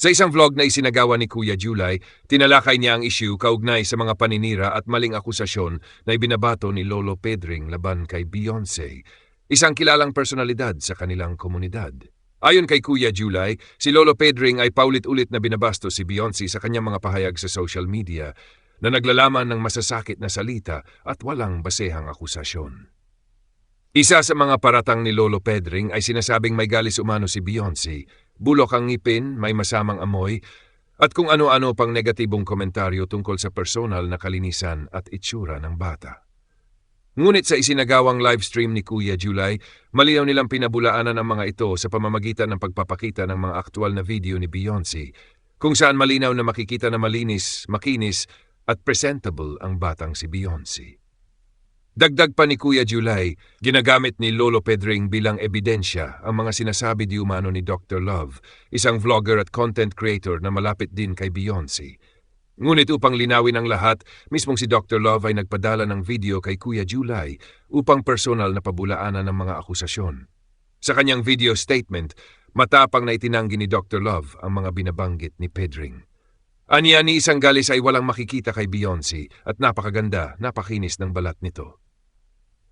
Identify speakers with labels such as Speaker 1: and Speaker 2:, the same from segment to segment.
Speaker 1: Sa isang vlog na isinagawa ni Kuya July, tinalakay niya ang issue kaugnay sa mga paninira at maling akusasyon na ibinabato ni Lolo Pedring laban kay Beyonce, isang kilalang personalidad sa kanilang komunidad. Ayon kay Kuya July, si Lolo Pedring ay paulit-ulit na binabastos si Beyonce sa kanyang mga pahayag sa social media na naglalaman ng masasakit na salita at walang basehang akusasyon. Isa sa mga paratang ni Lolo Pedring ay sinasabing may galis umano si Beyonce, bulok ang ngipin, may masamang amoy, at kung ano-ano pang negatibong komentaryo tungkol sa personal na kalinisan at itsura ng bata. Ngunit sa isinagawang livestream ni Kuya July, malinaw nilang pinabulaanan ang mga ito sa pamamagitan ng pagpapakita ng mga aktual na video ni Beyonce, kung saan malinaw na makikita na malinis, makinis at presentable ang batang si Beyonce. Dagdag pa ni Kuya July, ginagamit ni Lolo Pedring bilang ebidensya ang mga sinasabi di umano ni Dr. Love, isang vlogger at content creator na malapit din kay Beyonce. Ngunit upang linawin ang lahat, mismong si Dr. Love ay nagpadala ng video kay Kuya July upang personal na pabulaanan ng mga akusasyon. Sa kanyang video statement, matapang na itinanggi ni Dr. Love ang mga binabanggit ni Pedring. Aniya ni isang galis ay walang makikita kay Beyonce at napakaganda, napakinis ng balat nito.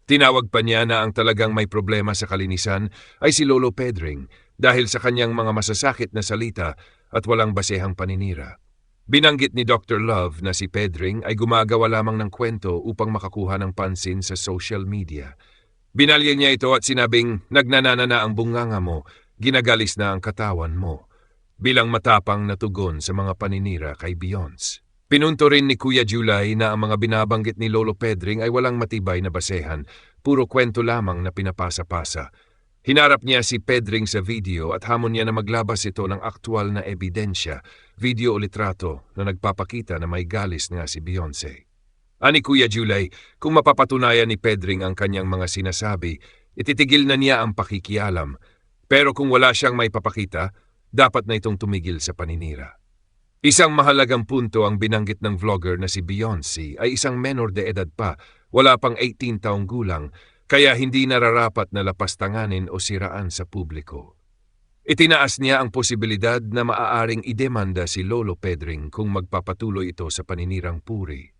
Speaker 1: Tinawag pa niya na ang talagang may problema sa kalinisan ay si Lolo Pedring dahil sa kanyang mga masasakit na salita at walang basehang paninira. Binanggit ni Dr. Love na si Pedring ay gumagawa lamang ng kwento upang makakuha ng pansin sa social media. Binalya niya ito at sinabing nagnanana na ang bunganga mo, ginagalis na ang katawan mo, bilang matapang na tugon sa mga paninira kay Beyonce. Pinunto rin ni Kuya July na ang mga binabanggit ni Lolo Pedring ay walang matibay na basehan, puro kwento lamang na pinapasa-pasa. Hinarap niya si Pedring sa video at hamon niya na maglabas ito ng aktual na ebidensya, video o litrato na nagpapakita na may galis nga si Beyonce. Ani Kuya July, kung mapapatunayan ni Pedring ang kanyang mga sinasabi, ititigil na niya ang pakikialam. Pero kung wala siyang may papakita, dapat na itong tumigil sa paninira. Isang mahalagang punto ang binanggit ng vlogger na si Beyonce ay isang menor de edad pa, wala pang 18 taong gulang, kaya hindi nararapat na lapastanganin o siraan sa publiko. Itinaas niya ang posibilidad na maaaring idemanda si Lolo Pedring kung magpapatuloy ito sa paninirang puri.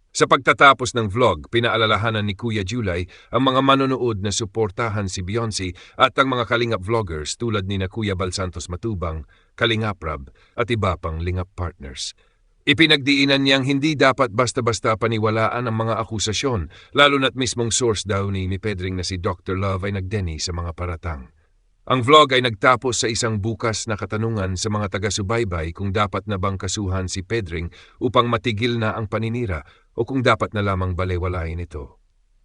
Speaker 1: Sa pagtatapos ng vlog, pinaalalahanan ni Kuya July ang mga manonood na suportahan si Beyonce at ang mga kalingap vloggers tulad ni na Kuya Bal Santos Matubang, Kalingap Rab at iba pang lingap partners. Ipinagdiinan niyang hindi dapat basta-basta paniwalaan ang mga akusasyon, lalo na't mismong source daw ni Pedring na si Dr. Love ay nagdeni sa mga paratang. Ang vlog ay nagtapos sa isang bukas na katanungan sa mga taga-subaybay kung dapat na bang kasuhan si Pedring upang matigil na ang paninira o kung dapat na lamang balewalain ito.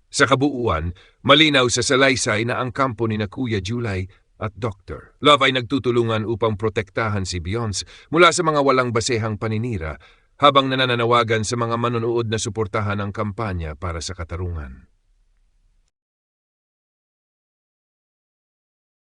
Speaker 1: Sa kabuuan, malinaw sa salaysay na ang kampo ni na Kuya July at Dr. Love ay nagtutulungan upang protektahan si Beyonce mula sa mga walang basehang paninira habang nananawagan sa mga manonood na suportahan ang kampanya para sa katarungan.